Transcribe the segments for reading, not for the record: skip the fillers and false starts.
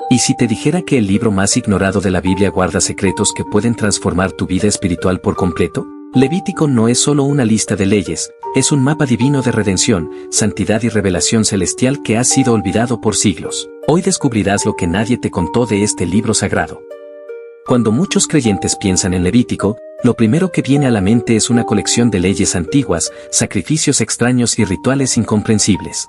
¿Y si te dijera que el libro más ignorado de la Biblia guarda secretos que pueden transformar tu vida espiritual por completo? Levítico no es solo una lista de leyes, es un mapa divino de redención, santidad y revelación celestial que ha sido olvidado por siglos. Hoy descubrirás lo que nadie te contó de este libro sagrado. Cuando muchos creyentes piensan en Levítico, lo primero que viene a la mente es una colección de leyes antiguas, sacrificios extraños y rituales incomprensibles.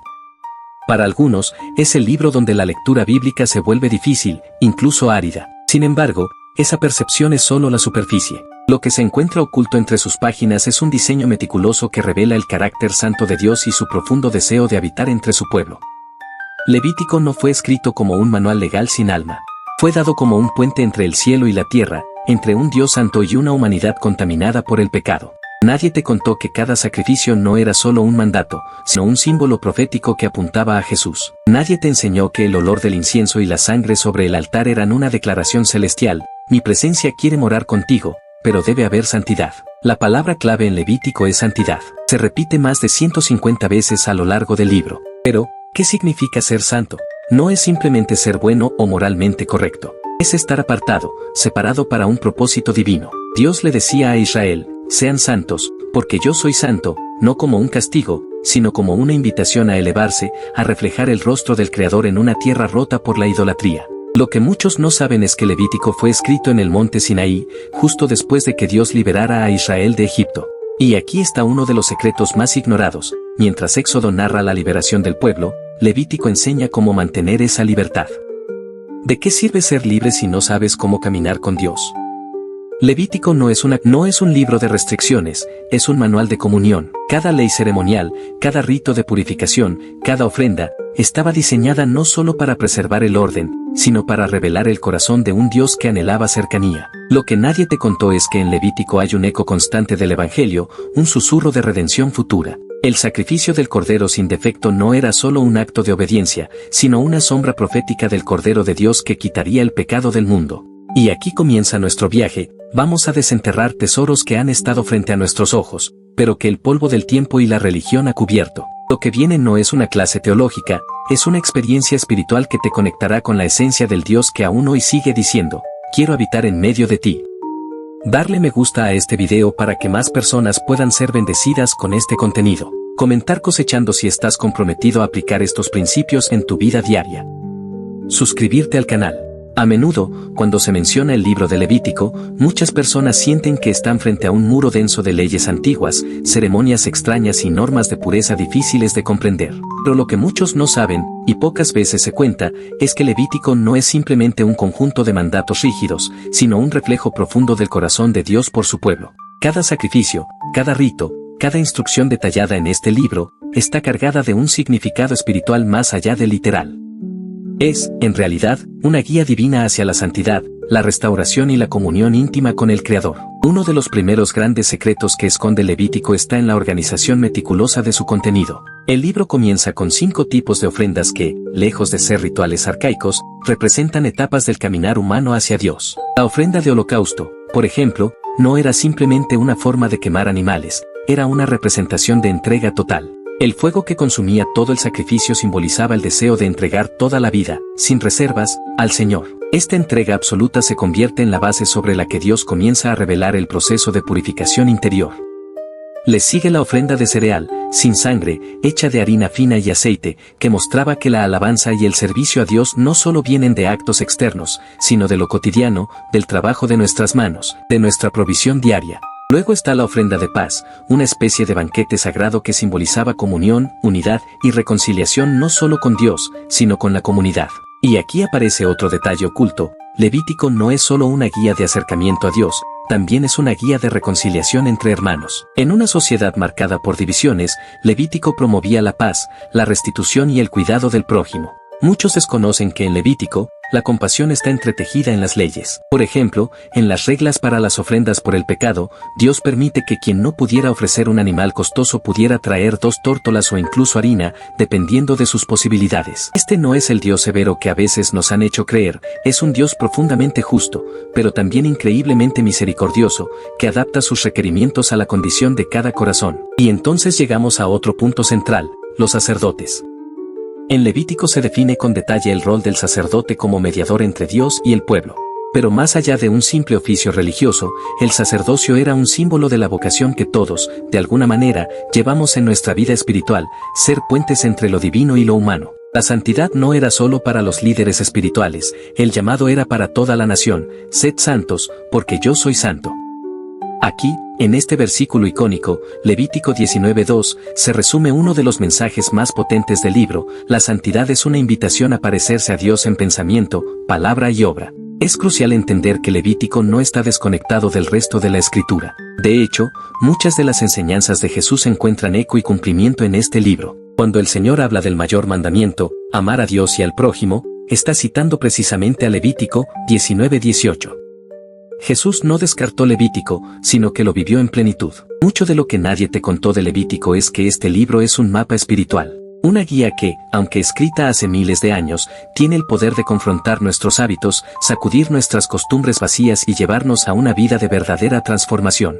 Para algunos, es el libro donde la lectura bíblica se vuelve difícil, incluso árida. Sin embargo, esa percepción es solo la superficie. Lo que se encuentra oculto entre sus páginas es un diseño meticuloso que revela el carácter santo de Dios y su profundo deseo de habitar entre su pueblo. Levítico no fue escrito como un manual legal sin alma. Fue dado como un puente entre el cielo y la tierra, entre un Dios santo y una humanidad contaminada por el pecado. Nadie te contó que cada sacrificio no era solo un mandato, sino un símbolo profético que apuntaba a Jesús. Nadie te enseñó que el olor del incienso y la sangre sobre el altar eran una declaración celestial: mi presencia quiere morar contigo, pero debe haber santidad. La palabra clave en Levítico es santidad. Se repite más de 150 veces a lo largo del libro. Pero, ¿qué significa ser santo? No es simplemente ser bueno o moralmente correcto. Es estar apartado, separado para un propósito divino. Dios le decía a Israel: sean santos, porque yo soy santo, no como un castigo, sino como una invitación a elevarse, a reflejar el rostro del Creador en una tierra rota por la idolatría. Lo que muchos no saben es que Levítico fue escrito en el monte Sinaí, justo después de que Dios liberara a Israel de Egipto. Y aquí está uno de los secretos más ignorados: mientras Éxodo narra la liberación del pueblo, Levítico enseña cómo mantener esa libertad. ¿De qué sirve ser libre si no sabes cómo caminar con Dios? Levítico no es un libro de restricciones, es un manual de comunión. Cada ley ceremonial, cada rito de purificación, cada ofrenda, estaba diseñada no solo para preservar el orden, sino para revelar el corazón de un Dios que anhelaba cercanía. Lo que nadie te contó es que en Levítico hay un eco constante del Evangelio, un susurro de redención futura. El sacrificio del Cordero sin defecto no era solo un acto de obediencia, sino una sombra profética del Cordero de Dios que quitaría el pecado del mundo. Y aquí comienza nuestro viaje. Vamos a desenterrar tesoros que han estado frente a nuestros ojos, pero que el polvo del tiempo y la religión ha cubierto. Lo que viene no es una clase teológica, es una experiencia espiritual que te conectará con la esencia del Dios que aún hoy sigue diciendo: quiero habitar en medio de ti. Darle me gusta a este video para que más personas puedan ser bendecidas con este contenido. Comentar cosechando si estás comprometido a aplicar estos principios en tu vida diaria. Suscribirte al canal. A menudo, cuando se menciona el libro de Levítico, muchas personas sienten que están frente a un muro denso de leyes antiguas, ceremonias extrañas y normas de pureza difíciles de comprender. Pero lo que muchos no saben, y pocas veces se cuenta, es que Levítico no es simplemente un conjunto de mandatos rígidos, sino un reflejo profundo del corazón de Dios por su pueblo. Cada sacrificio, cada rito, cada instrucción detallada en este libro, está cargada de un significado espiritual más allá del literal. Es, en realidad, una guía divina hacia la santidad, la restauración y la comunión íntima con el Creador. Uno de los primeros grandes secretos que esconde Levítico está en la organización meticulosa de su contenido. El libro comienza con 5 tipos de ofrendas que, lejos de ser rituales arcaicos, representan etapas del caminar humano hacia Dios. La ofrenda de holocausto, por ejemplo, no era simplemente una forma de quemar animales, era una representación de entrega total. El fuego que consumía todo el sacrificio simbolizaba el deseo de entregar toda la vida, sin reservas, al Señor. Esta entrega absoluta se convierte en la base sobre la que Dios comienza a revelar el proceso de purificación interior. Le sigue la ofrenda de cereal, sin sangre, hecha de harina fina y aceite, que mostraba que la alabanza y el servicio a Dios no solo vienen de actos externos, sino de lo cotidiano, del trabajo de nuestras manos, de nuestra provisión diaria. Luego está la ofrenda de paz, una especie de banquete sagrado que simbolizaba comunión, unidad y reconciliación no solo con Dios, sino con la comunidad. Y aquí aparece otro detalle oculto: Levítico no es solo una guía de acercamiento a Dios, también es una guía de reconciliación entre hermanos. En una sociedad marcada por divisiones, Levítico promovía la paz, la restitución y el cuidado del prójimo. Muchos desconocen que en Levítico, la compasión está entretejida en las leyes. Por ejemplo, en las reglas para las ofrendas por el pecado, Dios permite que quien no pudiera ofrecer un animal costoso pudiera traer 2 tórtolas o incluso harina, dependiendo de sus posibilidades. Este no es el Dios severo que a veces nos han hecho creer, es un Dios profundamente justo, pero también increíblemente misericordioso, que adapta sus requerimientos a la condición de cada corazón. Y entonces llegamos a otro punto central: los sacerdotes. En Levítico se define con detalle el rol del sacerdote como mediador entre Dios y el pueblo. Pero más allá de un simple oficio religioso, el sacerdocio era un símbolo de la vocación que todos, de alguna manera, llevamos en nuestra vida espiritual, ser puentes entre lo divino y lo humano. La santidad no era solo para los líderes espirituales, el llamado era para toda la nación: sed santos, porque yo soy santo. Aquí, en este versículo icónico, Levítico 19:2, se resume uno de los mensajes más potentes del libro: la santidad es una invitación a parecerse a Dios en pensamiento, palabra y obra. Es crucial entender que Levítico no está desconectado del resto de la Escritura. De hecho, muchas de las enseñanzas de Jesús encuentran eco y cumplimiento en este libro. Cuando el Señor habla del mayor mandamiento, amar a Dios y al prójimo, está citando precisamente a Levítico 19:18. Jesús no descartó Levítico, sino que lo vivió en plenitud. Mucho de lo que nadie te contó de Levítico es que este libro es un mapa espiritual. Una guía que, aunque escrita hace miles de años, tiene el poder de confrontar nuestros hábitos, sacudir nuestras costumbres vacías y llevarnos a una vida de verdadera transformación.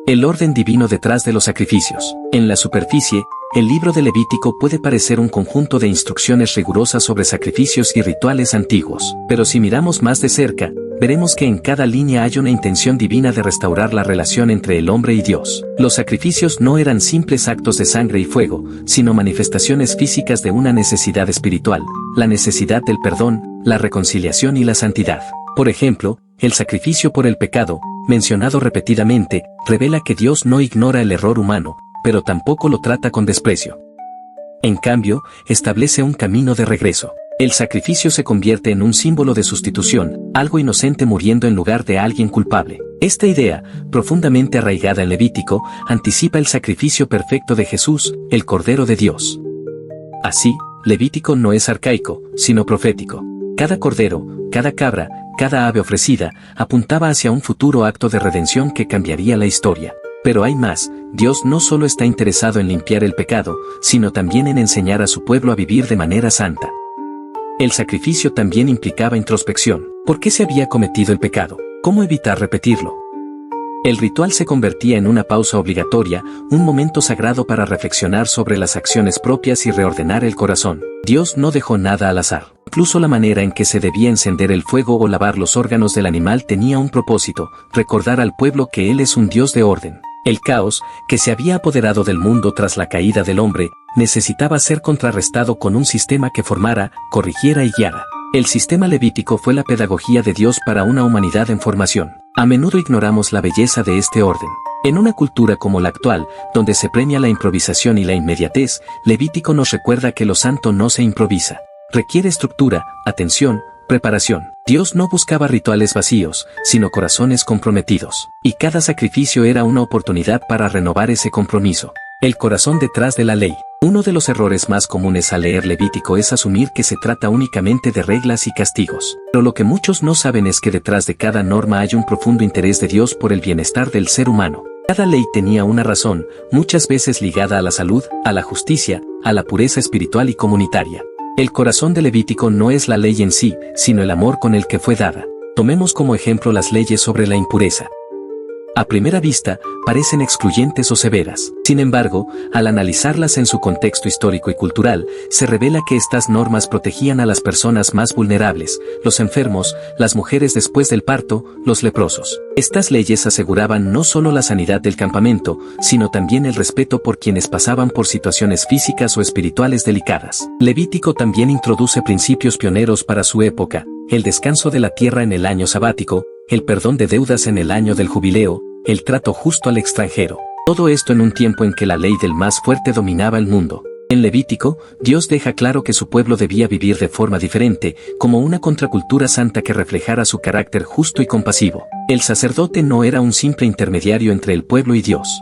El orden divino detrás de los sacrificios. En la superficie, el libro de Levítico puede parecer un conjunto de instrucciones rigurosas sobre sacrificios y rituales antiguos. Pero si miramos más de cerca, veremos que en cada línea hay una intención divina de restaurar la relación entre el hombre y Dios. Los sacrificios no eran simples actos de sangre y fuego, sino manifestaciones físicas de una necesidad espiritual, la necesidad del perdón, la reconciliación y la santidad. Por ejemplo, el sacrificio por el pecado, mencionado repetidamente, revela que Dios no ignora el error humano, pero tampoco lo trata con desprecio. En cambio, establece un camino de regreso. El sacrificio se convierte en un símbolo de sustitución, algo inocente muriendo en lugar de alguien culpable. Esta idea, profundamente arraigada en Levítico, anticipa el sacrificio perfecto de Jesús, el Cordero de Dios. Así, Levítico no es arcaico, sino profético. Cada cordero, cada cabra, cada ave ofrecida, apuntaba hacia un futuro acto de redención que cambiaría la historia. Pero hay más: Dios no solo está interesado en limpiar el pecado, sino también en enseñar a su pueblo a vivir de manera santa. El sacrificio también implicaba introspección. ¿Por qué se había cometido el pecado? ¿Cómo evitar repetirlo? El ritual se convertía en una pausa obligatoria, un momento sagrado para reflexionar sobre las acciones propias y reordenar el corazón. Dios no dejó nada al azar. Incluso la manera en que se debía encender el fuego o lavar los órganos del animal tenía un propósito: recordar al pueblo que Él es un Dios de orden. El caos, que se había apoderado del mundo tras la caída del hombre, necesitaba ser contrarrestado con un sistema que formara, corrigiera y guiara. El sistema levítico fue la pedagogía de Dios para una humanidad en formación. A menudo ignoramos la belleza de este orden. En una cultura como la actual, donde se premia la improvisación y la inmediatez, Levítico nos recuerda que lo santo no se improvisa. Requiere estructura, atención, preparación. Dios no buscaba rituales vacíos, sino corazones comprometidos. Y cada sacrificio era una oportunidad para renovar ese compromiso. El corazón detrás de la ley. Uno de los errores más comunes al leer Levítico es asumir que se trata únicamente de reglas y castigos. Pero lo que muchos no saben es que detrás de cada norma hay un profundo interés de Dios por el bienestar del ser humano. Cada ley tenía una razón, muchas veces ligada a la salud, a la justicia, a la pureza espiritual y comunitaria. El corazón de Levítico no es la ley en sí, sino el amor con el que fue dada. Tomemos como ejemplo las leyes sobre la impureza. A primera vista, parecen excluyentes o severas. Sin embargo, al analizarlas en su contexto histórico y cultural, se revela que estas normas protegían a las personas más vulnerables: los enfermos, las mujeres después del parto, los leprosos. Estas leyes aseguraban no solo la sanidad del campamento, sino también el respeto por quienes pasaban por situaciones físicas o espirituales delicadas. Levítico también introduce principios pioneros para su época: el descanso de la tierra en el año sabático, el perdón de deudas en el año del jubileo, el trato justo al extranjero. Todo esto en un tiempo en que la ley del más fuerte dominaba el mundo. En Levítico, Dios deja claro que su pueblo debía vivir de forma diferente, como una contracultura santa que reflejara su carácter justo y compasivo. El sacerdote no era un simple intermediario entre el pueblo y Dios.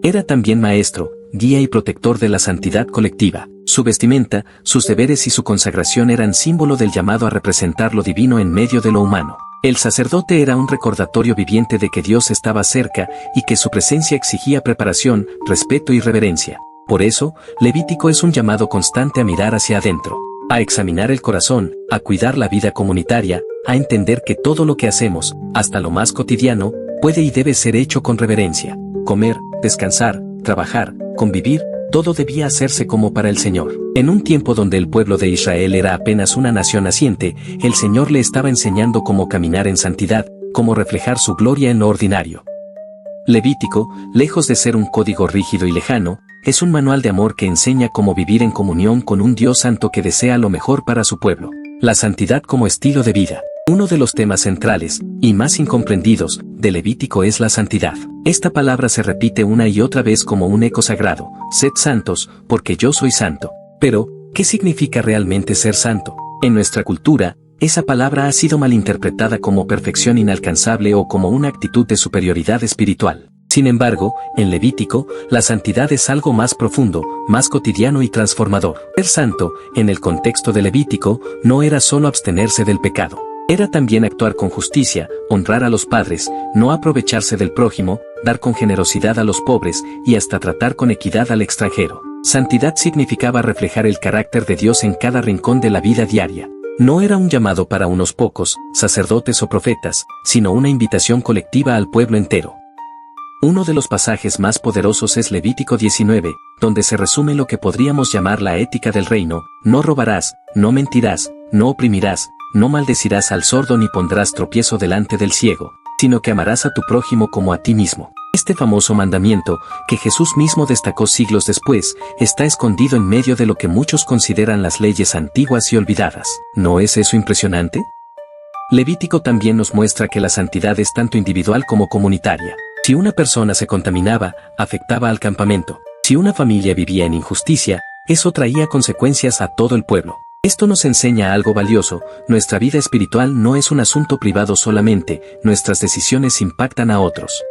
Era también maestro, guía y protector de la santidad colectiva. Su vestimenta, sus deberes y su consagración eran símbolo del llamado a representar lo divino en medio de lo humano. El sacerdote era un recordatorio viviente de que Dios estaba cerca y que su presencia exigía preparación, respeto y reverencia. Por eso, Levítico es un llamado constante a mirar hacia adentro, a examinar el corazón, a cuidar la vida comunitaria, a entender que todo lo que hacemos, hasta lo más cotidiano, puede y debe ser hecho con reverencia. Comer, descansar, trabajar, convivir, Todo debía hacerse como para el Señor. En un tiempo donde el pueblo de Israel era apenas una nación naciente, el Señor le estaba enseñando cómo caminar en santidad, cómo reflejar su gloria en lo ordinario. Levítico, lejos de ser un código rígido y lejano, es un manual de amor que enseña cómo vivir en comunión con un Dios santo que desea lo mejor para su pueblo. La santidad como estilo de vida. Uno de los temas centrales, y más incomprendidos, de Levítico es la santidad. Esta palabra se repite una y otra vez como un eco sagrado: sed santos, porque yo soy santo. Pero, ¿qué significa realmente ser santo? En nuestra cultura, esa palabra ha sido malinterpretada como perfección inalcanzable o como una actitud de superioridad espiritual. Sin embargo, en Levítico, la santidad es algo más profundo, más cotidiano y transformador. Ser santo, en el contexto de Levítico, no era solo abstenerse del pecado. Era también actuar con justicia, honrar a los padres, no aprovecharse del prójimo, dar con generosidad a los pobres y hasta tratar con equidad al extranjero. Santidad significaba reflejar el carácter de Dios en cada rincón de la vida diaria. No era un llamado para unos pocos, sacerdotes o profetas, sino una invitación colectiva al pueblo entero. Uno de los pasajes más poderosos es Levítico 19, donde se resume lo que podríamos llamar la ética del reino: no robarás, no mentirás, no oprimirás, no maldecirás al sordo ni pondrás tropiezo delante del ciego, sino que amarás a tu prójimo como a ti mismo. Este famoso mandamiento, que Jesús mismo destacó siglos después, está escondido en medio de lo que muchos consideran las leyes antiguas y olvidadas. ¿No es eso impresionante? Levítico también nos muestra que la santidad es tanto individual como comunitaria. Si una persona se contaminaba, afectaba al campamento. Si una familia vivía en injusticia, eso traía consecuencias a todo el pueblo. Esto nos enseña algo valioso: nuestra vida espiritual no es un asunto privado solamente, nuestras decisiones impactan a otros.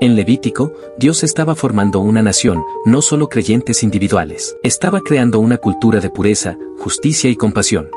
En Levítico, Dios estaba formando una nación, no solo creyentes individuales. Estaba creando una cultura de pureza, justicia y compasión.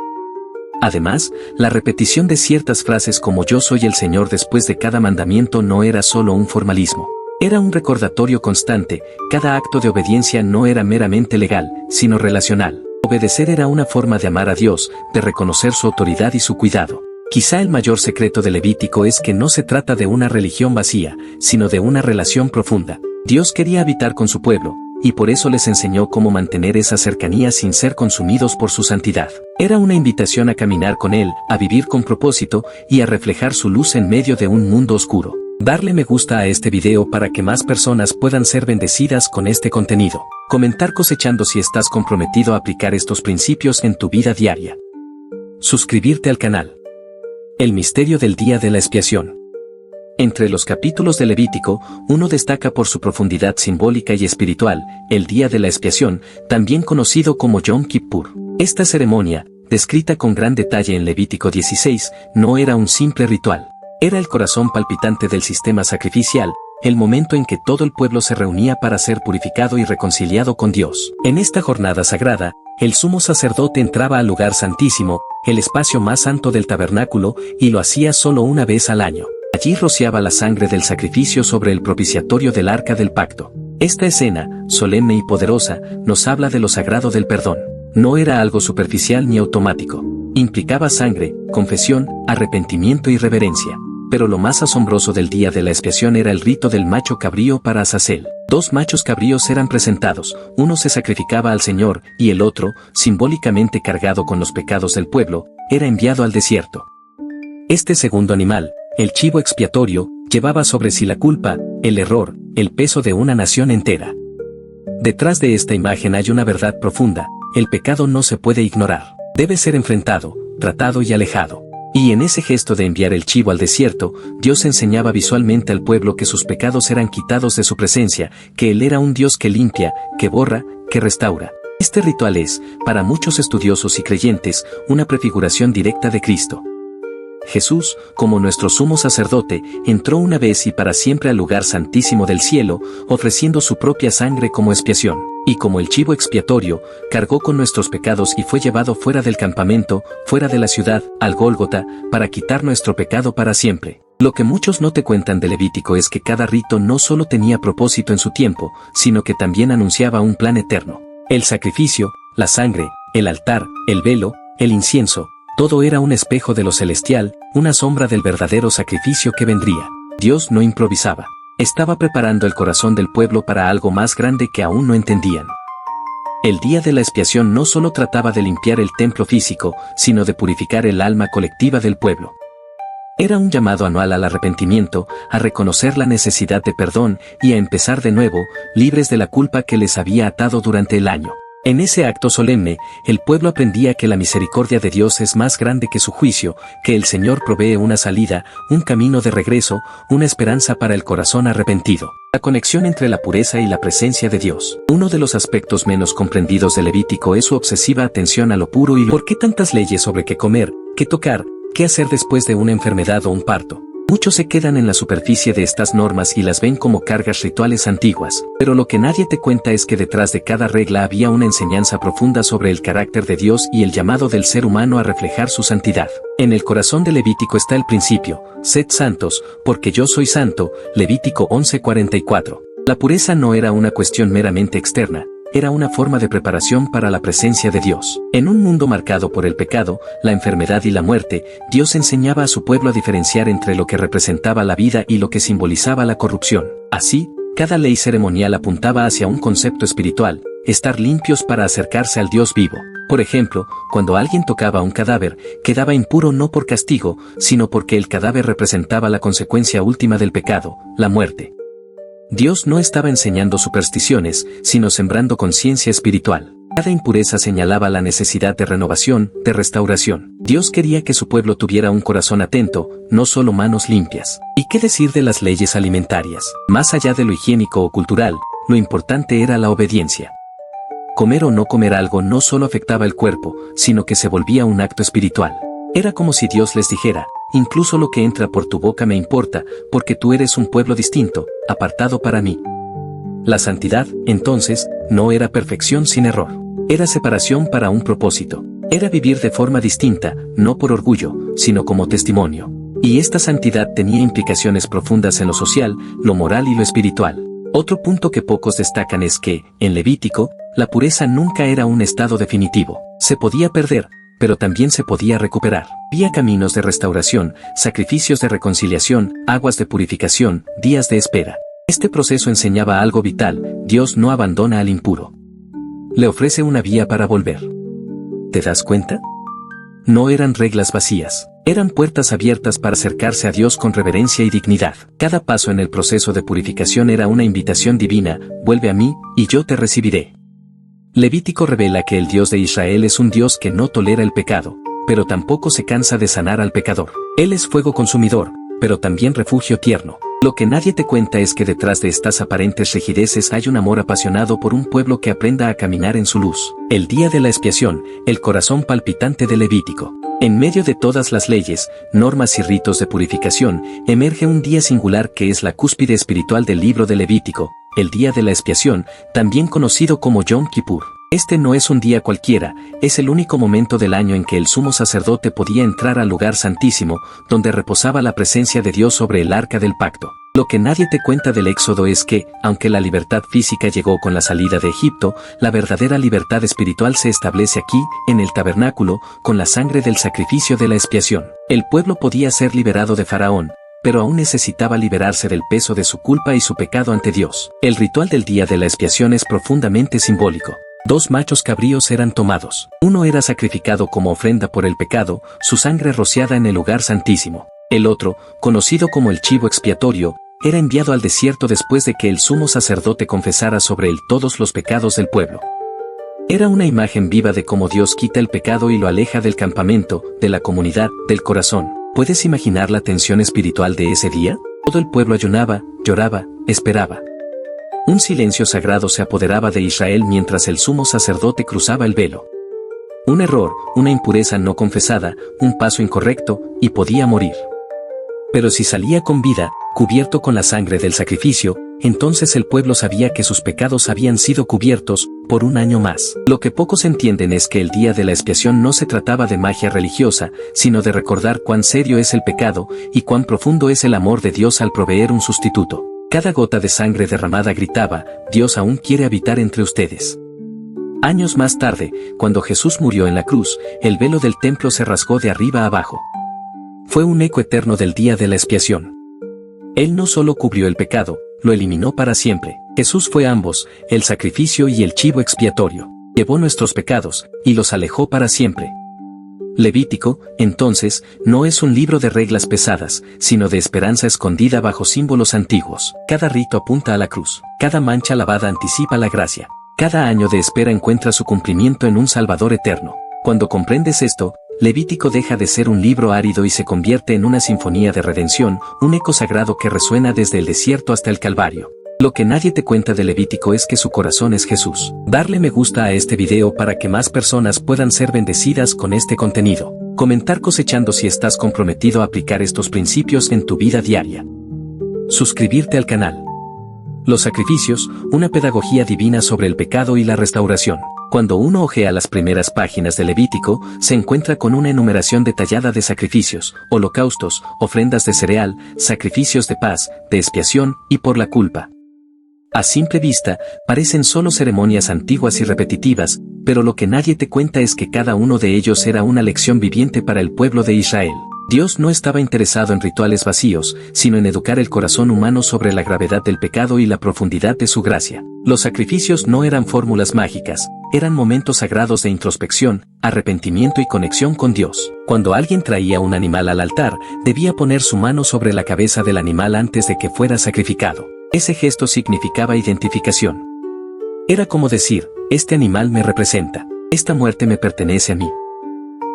Además, la repetición de ciertas frases como yo soy el Señor después de cada mandamiento no era solo un formalismo. Era un recordatorio constante. Cada acto de obediencia no era meramente legal, sino relacional. Obedecer era una forma de amar a Dios, de reconocer su autoridad y su cuidado. Quizá el mayor secreto de Levítico es que no se trata de una religión vacía, sino de una relación profunda. Dios quería habitar con su pueblo, y por eso les enseñó cómo mantener esa cercanía sin ser consumidos por su santidad. Era una invitación a caminar con Él, a vivir con propósito y a reflejar su luz en medio de un mundo oscuro. Darle me gusta a este video para que más personas puedan ser bendecidas con este contenido. Comentar cosechando si estás comprometido a aplicar estos principios en tu vida diaria. Suscribirte al canal. El misterio del día de la expiación. Entre los capítulos de Levítico, uno destaca por su profundidad simbólica y espiritual: el día de la expiación, también conocido como Yom Kippur. Esta ceremonia, descrita con gran detalle en Levítico 16, no era un simple ritual. Era el corazón palpitante del sistema sacrificial, el momento en que todo el pueblo se reunía para ser purificado y reconciliado con Dios. En esta jornada sagrada, el sumo sacerdote entraba al lugar santísimo, el espacio más santo del tabernáculo, y lo hacía solo una vez al año. Allí rociaba la sangre del sacrificio sobre el propiciatorio del arca del pacto. Esta escena, solemne y poderosa, nos habla de lo sagrado del perdón. No era algo superficial ni automático. Implicaba sangre, confesión, arrepentimiento y reverencia. Pero lo más asombroso del día de la expiación era el rito del macho cabrío para Azazel. 2 machos cabríos eran presentados, uno se sacrificaba al Señor, y el otro, simbólicamente cargado con los pecados del pueblo, era enviado al desierto. Este segundo animal, el chivo expiatorio, llevaba sobre sí la culpa, el error, el peso de una nación entera. Detrás de esta imagen hay una verdad profunda: el pecado no se puede ignorar. Debe ser enfrentado, tratado y alejado. Y en ese gesto de enviar el chivo al desierto, Dios enseñaba visualmente al pueblo que sus pecados eran quitados de su presencia, que Él era un Dios que limpia, que borra, que restaura. Este ritual es, para muchos estudiosos y creyentes, una prefiguración directa de Cristo. Jesús, como nuestro sumo sacerdote, entró una vez y para siempre al lugar santísimo del cielo, ofreciendo su propia sangre como expiación. Y como el chivo expiatorio, cargó con nuestros pecados y fue llevado fuera del campamento, fuera de la ciudad, al Gólgota, para quitar nuestro pecado para siempre. Lo que muchos no te cuentan de Levítico es que cada rito no solo tenía propósito en su tiempo, sino que también anunciaba un plan eterno. El sacrificio, la sangre, el altar, el velo, el incienso, todo era un espejo de lo celestial, una sombra del verdadero sacrificio que vendría. Dios no improvisaba. Estaba preparando el corazón del pueblo para algo más grande que aún no entendían. El día de la expiación no solo trataba de limpiar el templo físico, sino de purificar el alma colectiva del pueblo. Era un llamado anual al arrepentimiento, a reconocer la necesidad de perdón y a empezar de nuevo, libres de la culpa que les había atado durante el año. En ese acto solemne, el pueblo aprendía que la misericordia de Dios es más grande que su juicio, que el Señor provee una salida, un camino de regreso, una esperanza para el corazón arrepentido. La conexión entre la pureza y la presencia de Dios. Uno de los aspectos menos comprendidos de Levítico es su obsesiva atención a lo puro y ¿por qué tantas leyes sobre qué comer, qué tocar, qué hacer después de una enfermedad o un parto? Muchos se quedan en la superficie de estas normas y las ven como cargas rituales antiguas, pero lo que nadie te cuenta es que detrás de cada regla había una enseñanza profunda sobre el carácter de Dios y el llamado del ser humano a reflejar su santidad. En el corazón de Levítico está el principio, sed santos, porque yo soy santo, Levítico 11:44. La pureza no era una cuestión meramente externa, era una forma de preparación para la presencia de Dios. En un mundo marcado por el pecado, la enfermedad y la muerte, Dios enseñaba a su pueblo a diferenciar entre lo que representaba la vida y lo que simbolizaba la corrupción. Así, cada ley ceremonial apuntaba hacia un concepto espiritual, estar limpios para acercarse al Dios vivo. Por ejemplo, cuando alguien tocaba un cadáver, quedaba impuro no por castigo, sino porque el cadáver representaba la consecuencia última del pecado, la muerte. Dios no estaba enseñando supersticiones, sino sembrando conciencia espiritual. Cada impureza señalaba la necesidad de renovación, de restauración. Dios quería que su pueblo tuviera un corazón atento, no solo manos limpias. ¿Y qué decir de las leyes alimentarias? Más allá de lo higiénico o cultural, lo importante era la obediencia. Comer o no comer algo no solo afectaba el cuerpo, sino que se volvía un acto espiritual. Era como si Dios les dijera, incluso lo que entra por tu boca me importa, porque tú eres un pueblo distinto, apartado para mí. La santidad, entonces, no era perfección sin error. Era separación para un propósito. Era vivir de forma distinta, no por orgullo, sino como testimonio. Y esta santidad tenía implicaciones profundas en lo social, lo moral y lo espiritual. Otro punto que pocos destacan es que, en Levítico, la pureza nunca era un estado definitivo. Se podía perder, pero también se podía recuperar. Había caminos de restauración, sacrificios de reconciliación, aguas de purificación, días de espera. Este proceso enseñaba algo vital: Dios no abandona al impuro. Le ofrece una vía para volver. ¿Te das cuenta? No eran reglas vacías, eran puertas abiertas para acercarse a Dios con reverencia y dignidad. Cada paso en el proceso de purificación era una invitación divina: vuelve a mí, y yo te recibiré. Levítico revela que el Dios de Israel es un Dios que no tolera el pecado, pero tampoco se cansa de sanar al pecador. Él es fuego consumidor, pero también refugio tierno. Lo que nadie te cuenta es que detrás de estas aparentes rigideces hay un amor apasionado por un pueblo que aprenda a caminar en su luz. El día de la expiación, el corazón palpitante de Levítico. En medio de todas las leyes, normas y ritos de purificación, emerge un día singular que es la cúspide espiritual del libro de Levítico, el día de la expiación, también conocido como Yom Kippur. Este no es un día cualquiera, es el único momento del año en que el sumo sacerdote podía entrar al lugar santísimo, donde reposaba la presencia de Dios sobre el arca del pacto. Lo que nadie te cuenta del Éxodo es que, aunque la libertad física llegó con la salida de Egipto, la verdadera libertad espiritual se establece aquí, en el tabernáculo, con la sangre del sacrificio de la expiación. El pueblo podía ser liberado de Faraón, pero aún necesitaba liberarse del peso de su culpa y su pecado ante Dios. El ritual del día de la expiación es profundamente simbólico. 2 machos cabríos eran tomados. Uno era sacrificado como ofrenda por el pecado, su sangre rociada en el lugar santísimo. El otro, conocido como el chivo expiatorio, era enviado al desierto después de que el sumo sacerdote confesara sobre él todos los pecados del pueblo. Era una imagen viva de cómo Dios quita el pecado y lo aleja del campamento, de la comunidad, del corazón. ¿Puedes imaginar la tensión espiritual de ese día? Todo el pueblo ayunaba, lloraba, esperaba. Un silencio sagrado se apoderaba de Israel mientras el sumo sacerdote cruzaba el velo. Un error, una impureza no confesada, un paso incorrecto, y podía morir. Pero si salía con vida, cubierto con la sangre del sacrificio, entonces el pueblo sabía que sus pecados habían sido cubiertos, por un año más. Lo que pocos entienden es que el día de la expiación no se trataba de magia religiosa, sino de recordar cuán serio es el pecado, y cuán profundo es el amor de Dios al proveer un sustituto. Cada gota de sangre derramada gritaba: Dios aún quiere habitar entre ustedes. Años más tarde, cuando Jesús murió en la cruz, el velo del templo se rasgó de arriba a abajo. Fue un eco eterno del día de la expiación. Él no solo cubrió el pecado, lo eliminó para siempre. Jesús fue ambos, el sacrificio y el chivo expiatorio. Llevó nuestros pecados, y los alejó para siempre. Levítico, entonces, no es un libro de reglas pesadas, sino de esperanza escondida bajo símbolos antiguos. Cada rito apunta a la cruz. Cada mancha lavada anticipa la gracia. Cada año de espera encuentra su cumplimiento en un Salvador eterno. Cuando comprendes esto, Levítico deja de ser un libro árido y se convierte en una sinfonía de redención, un eco sagrado que resuena desde el desierto hasta el Calvario. Lo que nadie te cuenta de Levítico es que su corazón es Jesús. Darle me gusta a este video para que más personas puedan ser bendecidas con este contenido. Comentar cosechando si estás comprometido a aplicar estos principios en tu vida diaria. Suscribirte al canal. Los sacrificios, una pedagogía divina sobre el pecado y la restauración. Cuando uno ojea las primeras páginas de Levítico, se encuentra con una enumeración detallada de sacrificios, holocaustos, ofrendas de cereal, sacrificios de paz, de expiación y por la culpa. A simple vista, parecen solo ceremonias antiguas y repetitivas, pero lo que nadie te cuenta es que cada uno de ellos era una lección viviente para el pueblo de Israel. Dios no estaba interesado en rituales vacíos, sino en educar el corazón humano sobre la gravedad del pecado y la profundidad de su gracia. Los sacrificios no eran fórmulas mágicas, eran momentos sagrados de introspección, arrepentimiento y conexión con Dios. Cuando alguien traía un animal al altar, debía poner su mano sobre la cabeza del animal antes de que fuera sacrificado. Ese gesto significaba identificación. Era como decir, este animal me representa, esta muerte me pertenece a mí.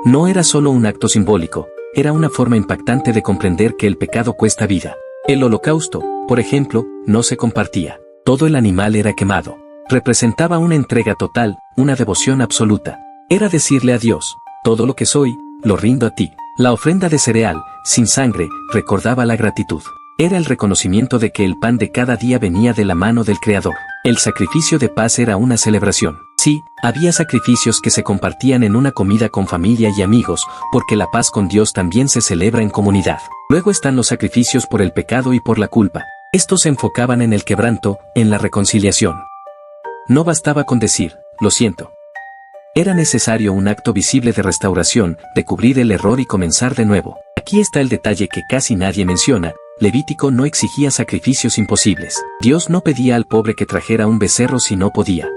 No era solo un acto simbólico, era una forma impactante de comprender que el pecado cuesta vida. El holocausto, por ejemplo, no se compartía. Todo el animal era quemado. Representaba una entrega total, una devoción absoluta. Era decirle a Dios, todo lo que soy, lo rindo a ti. La ofrenda de cereal, sin sangre, recordaba la gratitud. Era el reconocimiento de que el pan de cada día venía de la mano del Creador. El sacrificio de paz era una celebración. Sí, había sacrificios que se compartían en una comida con familia y amigos, porque la paz con Dios también se celebra en comunidad. Luego están los sacrificios por el pecado y por la culpa. Estos se enfocaban en el quebranto, en la reconciliación. No bastaba con decir, lo siento. Era necesario un acto visible de restauración, de cubrir el error y comenzar de nuevo. Aquí está el detalle que casi nadie menciona. Levítico no exigía sacrificios imposibles. Dios no pedía al pobre que trajera un becerro si no podía.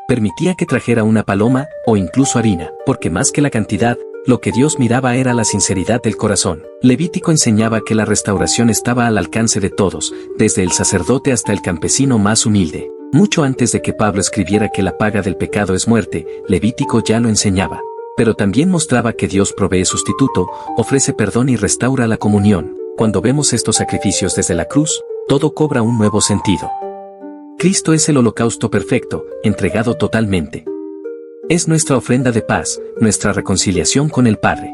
Permitía que trajera una paloma, o incluso harina, porque más que la cantidad, lo que Dios miraba era la sinceridad del corazón. Levítico enseñaba que la restauración estaba al alcance de todos, desde el sacerdote hasta el campesino más humilde. Mucho antes de que Pablo escribiera que la paga del pecado es muerte, Levítico ya lo enseñaba. Pero también mostraba que Dios provee sustituto, ofrece perdón y restaura la comunión. Cuando vemos estos sacrificios desde la cruz, todo cobra un nuevo sentido. Cristo es el holocausto perfecto, entregado totalmente. Es nuestra ofrenda de paz, nuestra reconciliación con el Padre.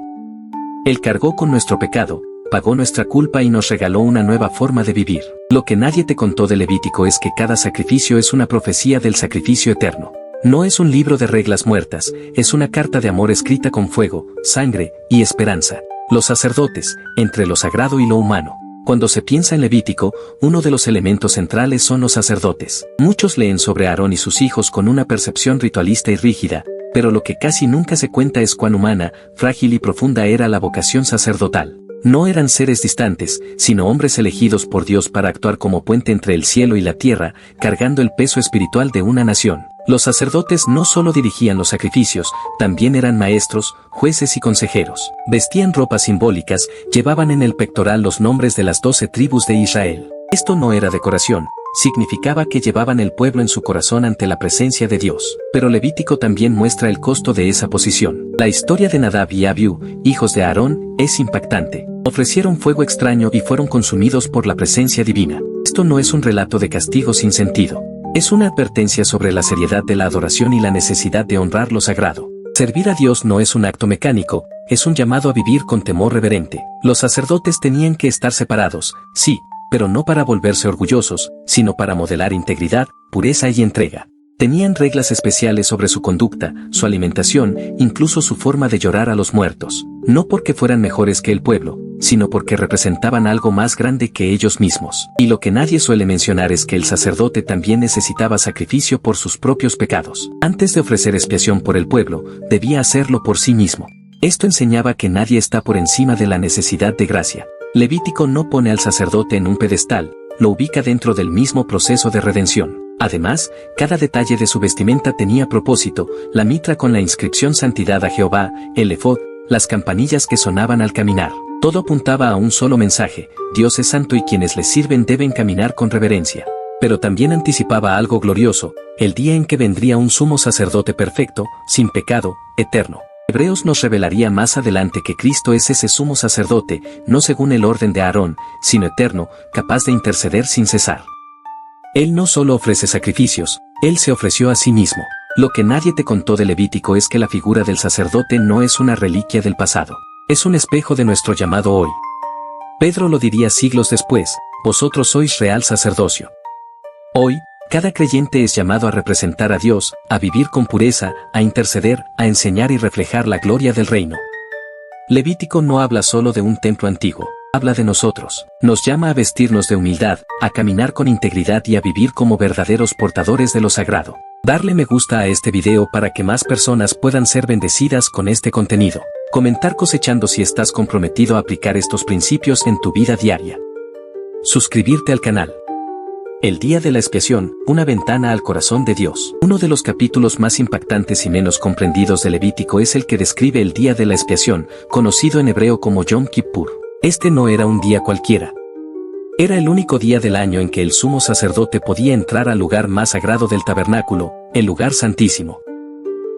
Él cargó con nuestro pecado, pagó nuestra culpa y nos regaló una nueva forma de vivir. Lo que nadie te contó de Levítico es que cada sacrificio es una profecía del sacrificio eterno. No es un libro de reglas muertas, es una carta de amor escrita con fuego, sangre y esperanza. Los sacerdotes, entre lo sagrado y lo humano. Cuando se piensa en Levítico, uno de los elementos centrales son los sacerdotes. Muchos leen sobre Aarón y sus hijos con una percepción ritualista y rígida, pero lo que casi nunca se cuenta es cuán humana, frágil y profunda era la vocación sacerdotal. No eran seres distantes, sino hombres elegidos por Dios para actuar como puente entre el cielo y la tierra, cargando el peso espiritual de una nación. Los sacerdotes no solo dirigían los sacrificios, también eran maestros, jueces y consejeros. Vestían ropas simbólicas, llevaban en el pectoral los nombres de las 12 tribus de Israel. Esto no era decoración, significaba que llevaban el pueblo en su corazón ante la presencia de Dios. Pero Levítico también muestra el costo de esa posición. La historia de Nadab y Abiú, hijos de Aarón, es impactante. Ofrecieron fuego extraño y fueron consumidos por la presencia divina. Esto no es un relato de castigo sin sentido. Es una advertencia sobre la seriedad de la adoración y la necesidad de honrar lo sagrado. Servir a Dios no es un acto mecánico, es un llamado a vivir con temor reverente. Los sacerdotes tenían que estar separados, sí, pero no para volverse orgullosos, sino para modelar integridad, pureza y entrega. Tenían reglas especiales sobre su conducta, su alimentación, incluso su forma de llorar a los muertos. No porque fueran mejores que el pueblo, sino porque representaban algo más grande que ellos mismos. Y lo que nadie suele mencionar es que el sacerdote también necesitaba sacrificio por sus propios pecados. Antes de ofrecer expiación por el pueblo, debía hacerlo por sí mismo. Esto enseñaba que nadie está por encima de la necesidad de gracia. Levítico no pone al sacerdote en un pedestal, lo ubica dentro del mismo proceso de redención. Además, cada detalle de su vestimenta tenía propósito, la mitra con la inscripción Santidad a Jehová, el efod, las campanillas que sonaban al caminar. Todo apuntaba a un solo mensaje: Dios es santo y quienes le sirven deben caminar con reverencia. Pero también anticipaba algo glorioso, el día en que vendría un sumo sacerdote perfecto, sin pecado, eterno. Hebreos nos revelaría más adelante que Cristo es ese sumo sacerdote, no según el orden de Aarón, sino eterno, capaz de interceder sin cesar. Él no solo ofrece sacrificios, Él se ofreció a sí mismo. Lo que nadie te contó de Levítico es que la figura del sacerdote no es una reliquia del pasado, es un espejo de nuestro llamado hoy. Pedro lo diría siglos después: vosotros sois real sacerdocio. Hoy, cada creyente es llamado a representar a Dios, a vivir con pureza, a interceder, a enseñar y reflejar la gloria del reino. Levítico no habla solo de un templo antiguo, habla de nosotros. Nos llama a vestirnos de humildad, a caminar con integridad y a vivir como verdaderos portadores de lo sagrado. Darle me gusta a este video para que más personas puedan ser bendecidas con este contenido. Comentar cosechando si estás comprometido a aplicar estos principios en tu vida diaria. Suscribirte al canal. El día de la expiación, una ventana al corazón de Dios. Uno de los capítulos más impactantes y menos comprendidos de Levítico es el que describe el día de la expiación, conocido en hebreo como Yom Kippur. Este no era un día cualquiera. Era el único día del año en que el sumo sacerdote podía entrar al lugar más sagrado del tabernáculo, el lugar santísimo.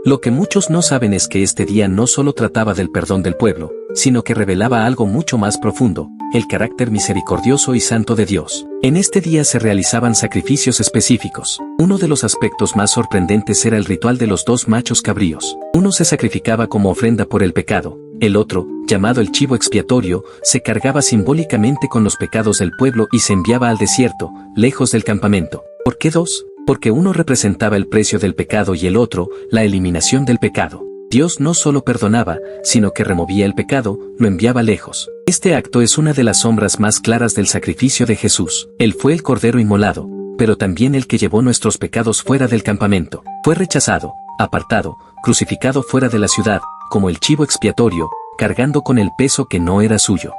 Lo que muchos no saben es que este día no solo trataba del perdón del pueblo, sino que revelaba algo mucho más profundo: el carácter misericordioso y santo de Dios. En este día se realizaban sacrificios específicos. Uno de los aspectos más sorprendentes era el ritual de los 2 machos cabríos. Uno se sacrificaba como ofrenda por el pecado, el otro, llamado el chivo expiatorio, se cargaba simbólicamente con los pecados del pueblo y se enviaba al desierto, lejos del campamento. ¿Por qué 2? Porque uno representaba el precio del pecado y el otro, la eliminación del pecado. Dios no solo perdonaba, sino que removía el pecado, lo enviaba lejos. Este acto es una de las sombras más claras del sacrificio de Jesús. Él fue el cordero inmolado, pero también el que llevó nuestros pecados fuera del campamento. Fue rechazado, apartado, crucificado fuera de la ciudad, como el chivo expiatorio, cargando con el peso que no era suyo.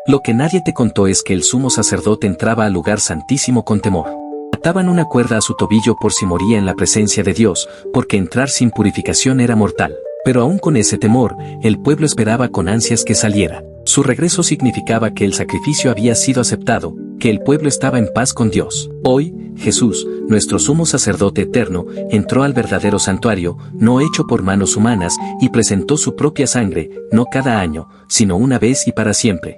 Lo que nadie te contó es que el sumo sacerdote entraba al lugar santísimo con temor. Ataban una cuerda a su tobillo por si moría en la presencia de Dios, porque entrar sin purificación era mortal. Pero aún con ese temor, el pueblo esperaba con ansias que saliera. Su regreso significaba que el sacrificio había sido aceptado, que el pueblo estaba en paz con Dios. Hoy, Jesús, nuestro sumo sacerdote eterno, entró al verdadero santuario, no hecho por manos humanas, y presentó su propia sangre, no cada año, sino una vez y para siempre.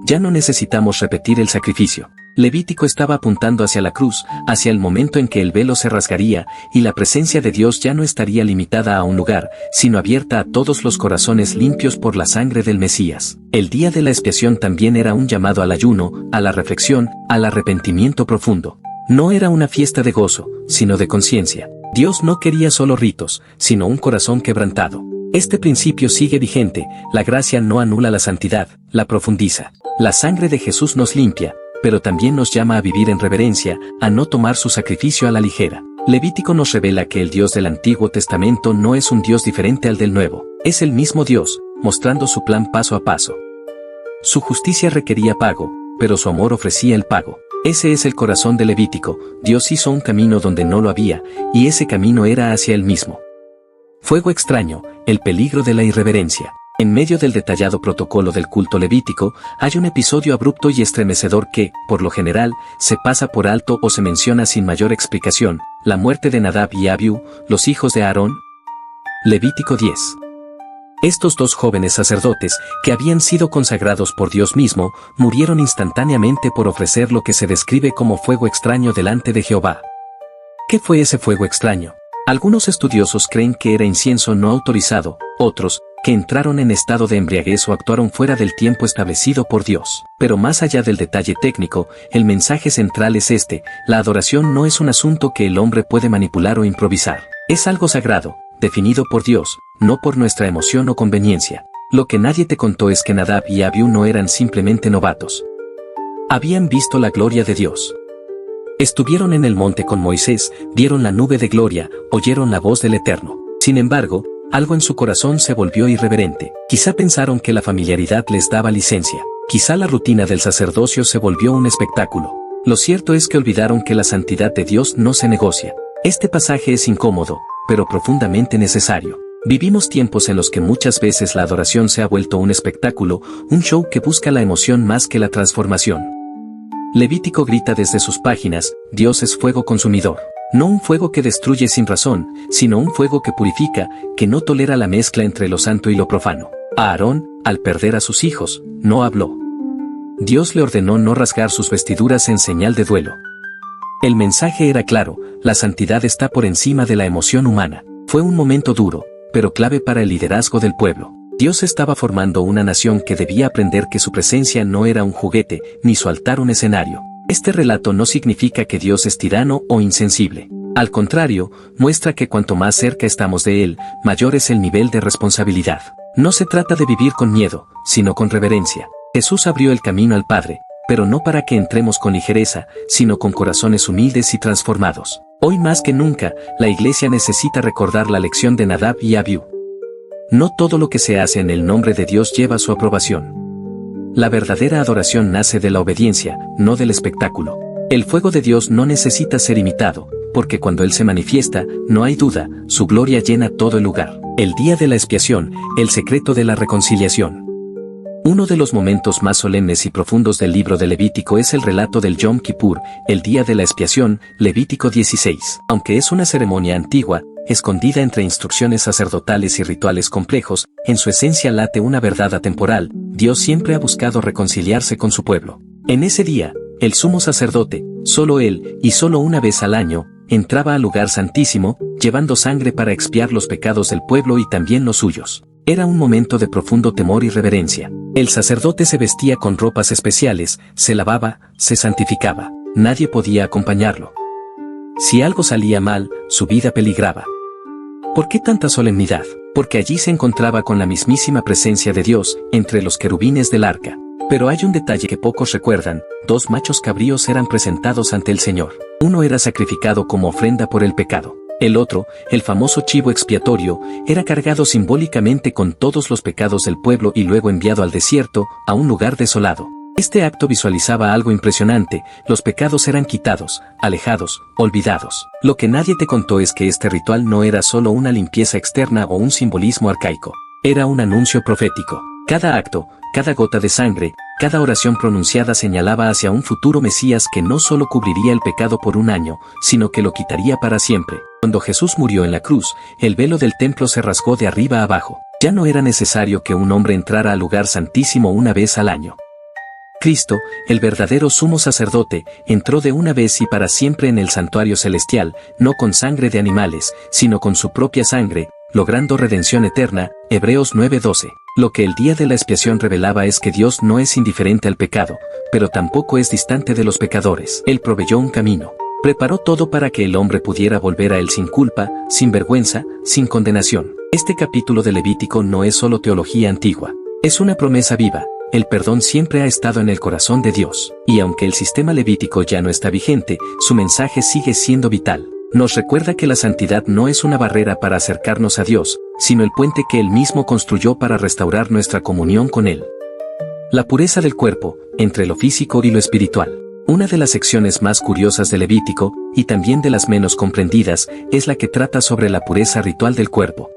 Ya no necesitamos repetir el sacrificio. Levítico estaba apuntando hacia la cruz, hacia el momento en que el velo se rasgaría, y la presencia de Dios ya no estaría limitada a un lugar, sino abierta a todos los corazones limpios por la sangre del Mesías. El día de la expiación también era un llamado al ayuno, a la reflexión, al arrepentimiento profundo. No era una fiesta de gozo, sino de conciencia. Dios no quería solo ritos, sino un corazón quebrantado. Este principio sigue vigente: la gracia no anula la santidad, la profundiza. La sangre de Jesús nos limpia, pero también nos llama a vivir en reverencia, a no tomar su sacrificio a la ligera. Levítico nos revela que el Dios del Antiguo Testamento no es un Dios diferente al del Nuevo, es el mismo Dios, mostrando su plan paso a paso. Su justicia requería pago, pero su amor ofrecía el pago. Ese es el corazón de Levítico: Dios hizo un camino donde no lo había, y ese camino era hacia él mismo. Fuego extraño, el peligro de la irreverencia. En medio del detallado protocolo del culto levítico, hay un episodio abrupto y estremecedor que, por lo general, se pasa por alto o se menciona sin mayor explicación: la muerte de Nadab y Abiú, los hijos de Aarón. Levítico 10. Estos 2 jóvenes sacerdotes, que habían sido consagrados por Dios mismo, murieron instantáneamente por ofrecer lo que se describe como fuego extraño delante de Jehová. ¿Qué fue ese fuego extraño? Algunos estudiosos creen que era incienso no autorizado, otros, que entraron en estado de embriaguez o actuaron fuera del tiempo establecido por Dios. Pero más allá del detalle técnico, el mensaje central es este: la adoración no es un asunto que el hombre puede manipular o improvisar. Es algo sagrado, definido por Dios, no por nuestra emoción o conveniencia. Lo que nadie te contó es que Nadab y Abiú no eran simplemente novatos. Habían visto la gloria de Dios. Estuvieron en el monte con Moisés, vieron la nube de gloria, oyeron la voz del Eterno. Sin embargo, algo en su corazón se volvió irreverente. Quizá pensaron que la familiaridad les daba licencia. Quizá la rutina del sacerdocio se volvió un espectáculo. Lo cierto es que olvidaron que la santidad de Dios no se negocia. Este pasaje es incómodo, pero profundamente necesario. Vivimos tiempos en los que muchas veces la adoración se ha vuelto un espectáculo, un show que busca la emoción más que la transformación. Levítico grita desde sus páginas: Dios es fuego consumidor. No un fuego que destruye sin razón, sino un fuego que purifica, que no tolera la mezcla entre lo santo y lo profano. A Aarón, al perder a sus hijos, no habló. Dios le ordenó no rasgar sus vestiduras en señal de duelo. El mensaje era claro: la santidad está por encima de la emoción humana. Fue un momento duro, pero clave para el liderazgo del pueblo. Dios estaba formando una nación que debía aprender que su presencia no era un juguete, ni su altar un escenario. Este relato no significa que Dios es tirano o insensible. Al contrario, muestra que cuanto más cerca estamos de Él, mayor es el nivel de responsabilidad. No se trata de vivir con miedo, sino con reverencia. Jesús abrió el camino al Padre, pero no para que entremos con ligereza, sino con corazones humildes y transformados. Hoy más que nunca, la Iglesia necesita recordar la lección de Nadab y Abiú. No todo lo que se hace en el nombre de Dios lleva su aprobación. La verdadera adoración nace de la obediencia, no del espectáculo. El fuego de Dios no necesita ser imitado, porque cuando Él se manifiesta, no hay duda, su gloria llena todo el lugar. El día de la expiación, el secreto de la reconciliación. Uno de los momentos más solemnes y profundos del libro de Levítico es el relato del Yom Kippur, el día de la expiación, Levítico 16. Aunque es una ceremonia antigua, escondida entre instrucciones sacerdotales y rituales complejos, en su esencia late una verdad atemporal: Dios siempre ha buscado reconciliarse con su pueblo. En ese día, el sumo sacerdote, solo él, y solo una vez al año, entraba al lugar santísimo, llevando sangre para expiar los pecados del pueblo y también los suyos. Era un momento de profundo temor y reverencia. El sacerdote se vestía con ropas especiales, se lavaba, se santificaba. Nadie podía acompañarlo. Si algo salía mal, su vida peligraba. ¿Por qué tanta solemnidad? Porque allí se encontraba con la mismísima presencia de Dios, entre los querubines del arca. Pero hay un detalle que pocos recuerdan: 2 machos cabríos eran presentados ante el Señor. Uno era sacrificado como ofrenda por el pecado. El otro, el famoso chivo expiatorio, era cargado simbólicamente con todos los pecados del pueblo y luego enviado al desierto, a un lugar desolado. Este acto visualizaba algo impresionante: los pecados eran quitados, alejados, olvidados. Lo que nadie te contó es que este ritual no era solo una limpieza externa o un simbolismo arcaico. Era un anuncio profético. Cada acto, cada gota de sangre, cada oración pronunciada señalaba hacia un futuro Mesías que no solo cubriría el pecado por un año, sino que lo quitaría para siempre. Cuando Jesús murió en la cruz, el velo del templo se rasgó de arriba a abajo. Ya no era necesario que un hombre entrara al lugar santísimo una vez al año. Cristo, el verdadero sumo sacerdote, entró de una vez y para siempre en el santuario celestial, no con sangre de animales, sino con su propia sangre, logrando redención eterna. Hebreos 9:12. Lo que el día de la expiación revelaba es que Dios no es indiferente al pecado, pero tampoco es distante de los pecadores. Él proveyó un camino. Preparó todo para que el hombre pudiera volver a Él sin culpa, sin vergüenza, sin condenación. Este capítulo de Levítico no es solo teología antigua. Es una promesa viva. El perdón siempre ha estado en el corazón de Dios. Y aunque el sistema levítico ya no está vigente, su mensaje sigue siendo vital. Nos recuerda que la santidad no es una barrera para acercarnos a Dios, sino el puente que Él mismo construyó para restaurar nuestra comunión con Él. La pureza del cuerpo, entre lo físico y lo espiritual. Una de las secciones más curiosas de Levítico, y también de las menos comprendidas, es la que trata sobre la pureza ritual del cuerpo.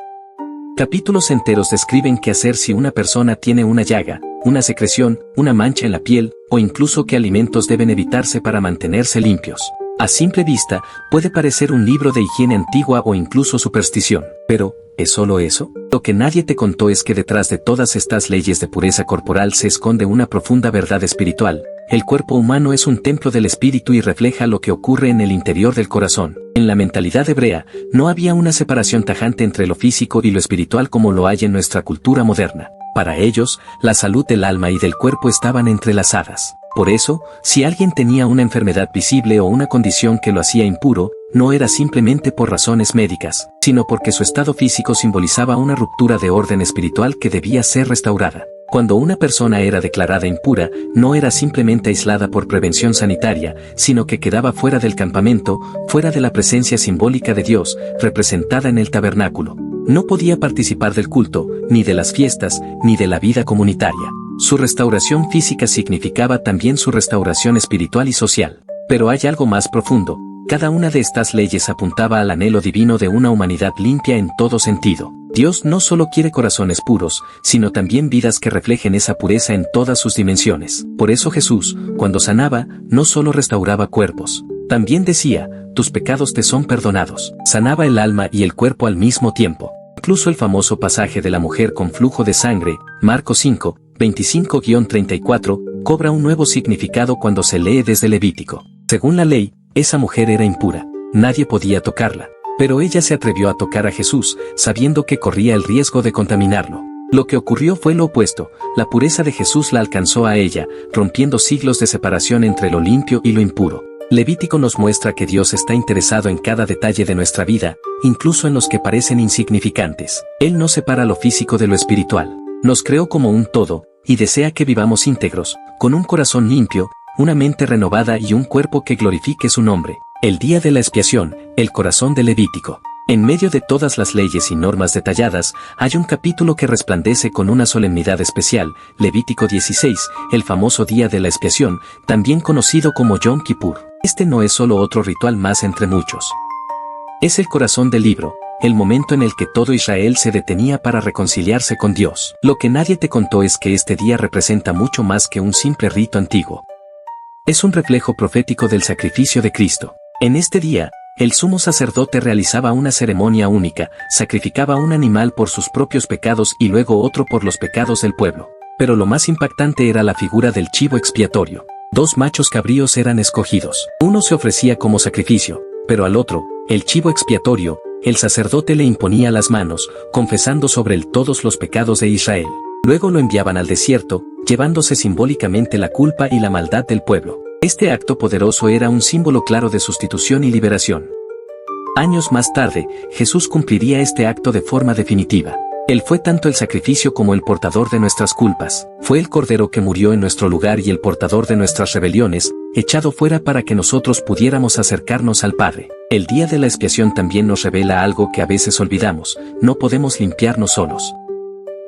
Capítulos enteros describen qué hacer si una persona tiene una llaga, una secreción, una mancha en la piel, o incluso qué alimentos deben evitarse para mantenerse limpios. A simple vista, puede parecer un libro de higiene antigua o incluso superstición. Pero, ¿es solo eso? Lo que nadie te contó es que detrás de todas estas leyes de pureza corporal se esconde una profunda verdad espiritual. El cuerpo humano es un templo del espíritu y refleja lo que ocurre en el interior del corazón. En la mentalidad hebrea, no había una separación tajante entre lo físico y lo espiritual como lo hay en nuestra cultura moderna. Para ellos, la salud del alma y del cuerpo estaban entrelazadas. Por eso, si alguien tenía una enfermedad visible o una condición que lo hacía impuro, no era simplemente por razones médicas, sino porque su estado físico simbolizaba una ruptura de orden espiritual que debía ser restaurada. Cuando una persona era declarada impura, no era simplemente aislada por prevención sanitaria, sino que quedaba fuera del campamento, fuera de la presencia simbólica de Dios, representada en el tabernáculo. No podía participar del culto, ni de las fiestas, ni de la vida comunitaria. Su restauración física significaba también su restauración espiritual y social. Pero hay algo más profundo. Cada una de estas leyes apuntaba al anhelo divino de una humanidad limpia en todo sentido. Dios no solo quiere corazones puros, sino también vidas que reflejen esa pureza en todas sus dimensiones. Por eso Jesús, cuando sanaba, no solo restauraba cuerpos. También decía, tus pecados te son perdonados. Sanaba el alma y el cuerpo al mismo tiempo. Incluso el famoso pasaje de la mujer con flujo de sangre, Marcos 5, 25-34, cobra un nuevo significado cuando se lee desde Levítico. Según la ley, esa mujer era impura. Nadie podía tocarla. Pero ella se atrevió a tocar a Jesús, sabiendo que corría el riesgo de contaminarlo. Lo que ocurrió fue lo opuesto. La pureza de Jesús la alcanzó a ella, rompiendo siglos de separación entre lo limpio y lo impuro. Levítico nos muestra que Dios está interesado en cada detalle de nuestra vida, incluso en los que parecen insignificantes. Él no separa lo físico de lo espiritual. Nos creó como un todo, y desea que vivamos íntegros, con un corazón limpio, una mente renovada y un cuerpo que glorifique su nombre. El día de la expiación, el corazón de Levítico. En medio de todas las leyes y normas detalladas, hay un capítulo que resplandece con una solemnidad especial, Levítico 16, el famoso día de la expiación, también conocido como Yom Kippur. Este no es solo otro ritual más entre muchos. Es el corazón del libro, el momento en el que todo Israel se detenía para reconciliarse con Dios. Lo que nadie te contó es que este día representa mucho más que un simple rito antiguo. Es un reflejo profético del sacrificio de Cristo. En este día, el sumo sacerdote realizaba una ceremonia única, sacrificaba un animal por sus propios pecados y luego otro por los pecados del pueblo. Pero lo más impactante era la figura del chivo expiatorio. 2 machos cabríos eran escogidos. Uno se ofrecía como sacrificio, pero al otro, el chivo expiatorio, el sacerdote le imponía las manos, confesando sobre él todos los pecados de Israel. Luego lo enviaban al desierto, llevándose simbólicamente la culpa y la maldad del pueblo. Este acto poderoso era un símbolo claro de sustitución y liberación. Años más tarde, Jesús cumpliría este acto de forma definitiva. Él fue tanto el sacrificio como el portador de nuestras culpas. Fue el Cordero que murió en nuestro lugar y el portador de nuestras rebeliones, echado fuera para que nosotros pudiéramos acercarnos al Padre. El día de la expiación también nos revela algo que a veces olvidamos: no podemos limpiarnos solos.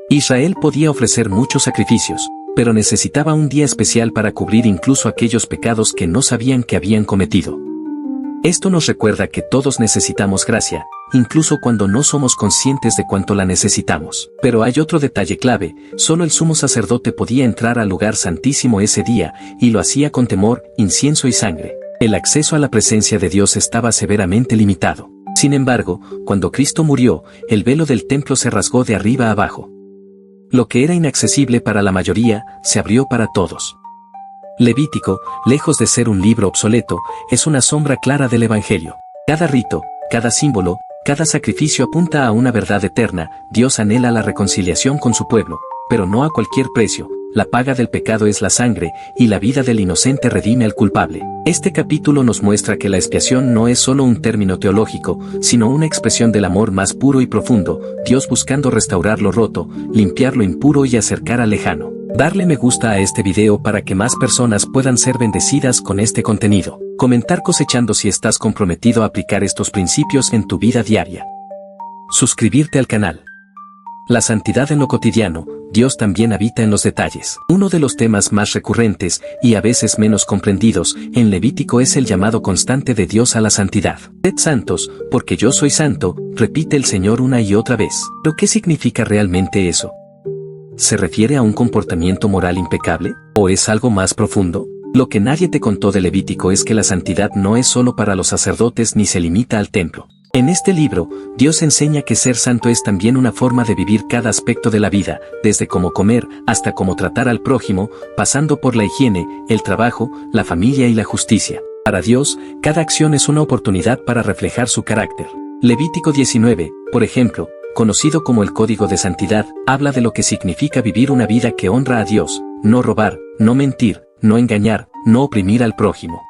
Israel podía ofrecer muchos sacrificios, pero necesitaba un día especial para cubrir incluso aquellos pecados que no sabían que habían cometido. Esto nos recuerda que todos necesitamos gracia, incluso cuando no somos conscientes de cuánto la necesitamos. Pero hay otro detalle clave: solo el sumo sacerdote podía entrar al lugar santísimo ese día, y lo hacía con temor, incienso y sangre. El acceso a la presencia de Dios estaba severamente limitado. Sin embargo, cuando Cristo murió, el velo del templo se rasgó de arriba a abajo. Lo que era inaccesible para la mayoría, se abrió para todos. Levítico, lejos de ser un libro obsoleto, es una sombra clara del Evangelio. Cada rito, cada símbolo, cada sacrificio apunta a una verdad eterna. Dios anhela la reconciliación con su pueblo, pero no a cualquier precio. La paga del pecado es la sangre, y la vida del inocente redime al culpable. Este capítulo nos muestra que la expiación no es solo un término teológico, sino una expresión del amor más puro y profundo, Dios buscando restaurar lo roto, limpiar lo impuro y acercar al lejano. Darle me gusta a este video para que más personas puedan ser bendecidas con este contenido. Comentar cosechando si estás comprometido a aplicar estos principios en tu vida diaria. Suscribirte al canal. La santidad en lo cotidiano. Dios también habita en los detalles. Uno de los temas más recurrentes, y a veces menos comprendidos, en Levítico es el llamado constante de Dios a la santidad. Sed santos, porque yo soy santo, repite el Señor una y otra vez. ¿Pero qué significa realmente eso? ¿Se refiere a un comportamiento moral impecable? ¿O es algo más profundo? Lo que nadie te contó de Levítico es que la santidad no es solo para los sacerdotes ni se limita al templo. En este libro, Dios enseña que ser santo es también una forma de vivir cada aspecto de la vida, desde cómo comer, hasta cómo tratar al prójimo, pasando por la higiene, el trabajo, la familia y la justicia. Para Dios, cada acción es una oportunidad para reflejar su carácter. Levítico 19, por ejemplo, conocido como el Código de Santidad, habla de lo que significa vivir una vida que honra a Dios: no robar, no mentir, no engañar, no oprimir al prójimo.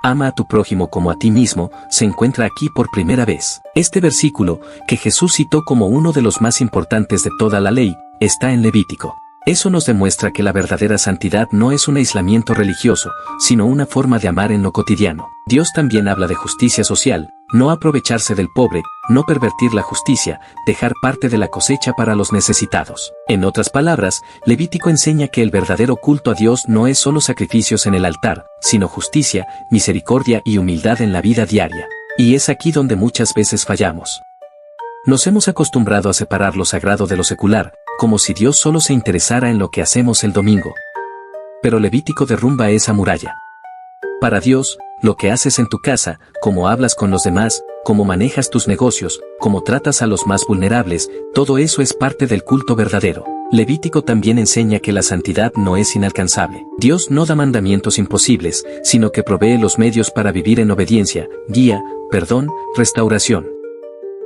Ama a tu prójimo como a ti mismo, se encuentra aquí por primera vez. Este versículo, que Jesús citó como uno de los más importantes de toda la ley, está en Levítico. Eso nos demuestra que la verdadera santidad no es un aislamiento religioso, sino una forma de amar en lo cotidiano. Dios también habla de justicia social: no aprovecharse del pobre, no pervertir la justicia, dejar parte de la cosecha para los necesitados. En otras palabras, Levítico enseña que el verdadero culto a Dios no es solo sacrificios en el altar, sino justicia, misericordia y humildad en la vida diaria. Y es aquí donde muchas veces fallamos. Nos hemos acostumbrado a separar lo sagrado de lo secular, como si Dios solo se interesara en lo que hacemos el domingo. Pero Levítico derrumba esa muralla. Para Dios, lo que haces en tu casa, cómo hablas con los demás, cómo manejas tus negocios, cómo tratas a los más vulnerables, todo eso es parte del culto verdadero. Levítico también enseña que la santidad no es inalcanzable. Dios no da mandamientos imposibles, sino que provee los medios para vivir en obediencia, guía, perdón, restauración.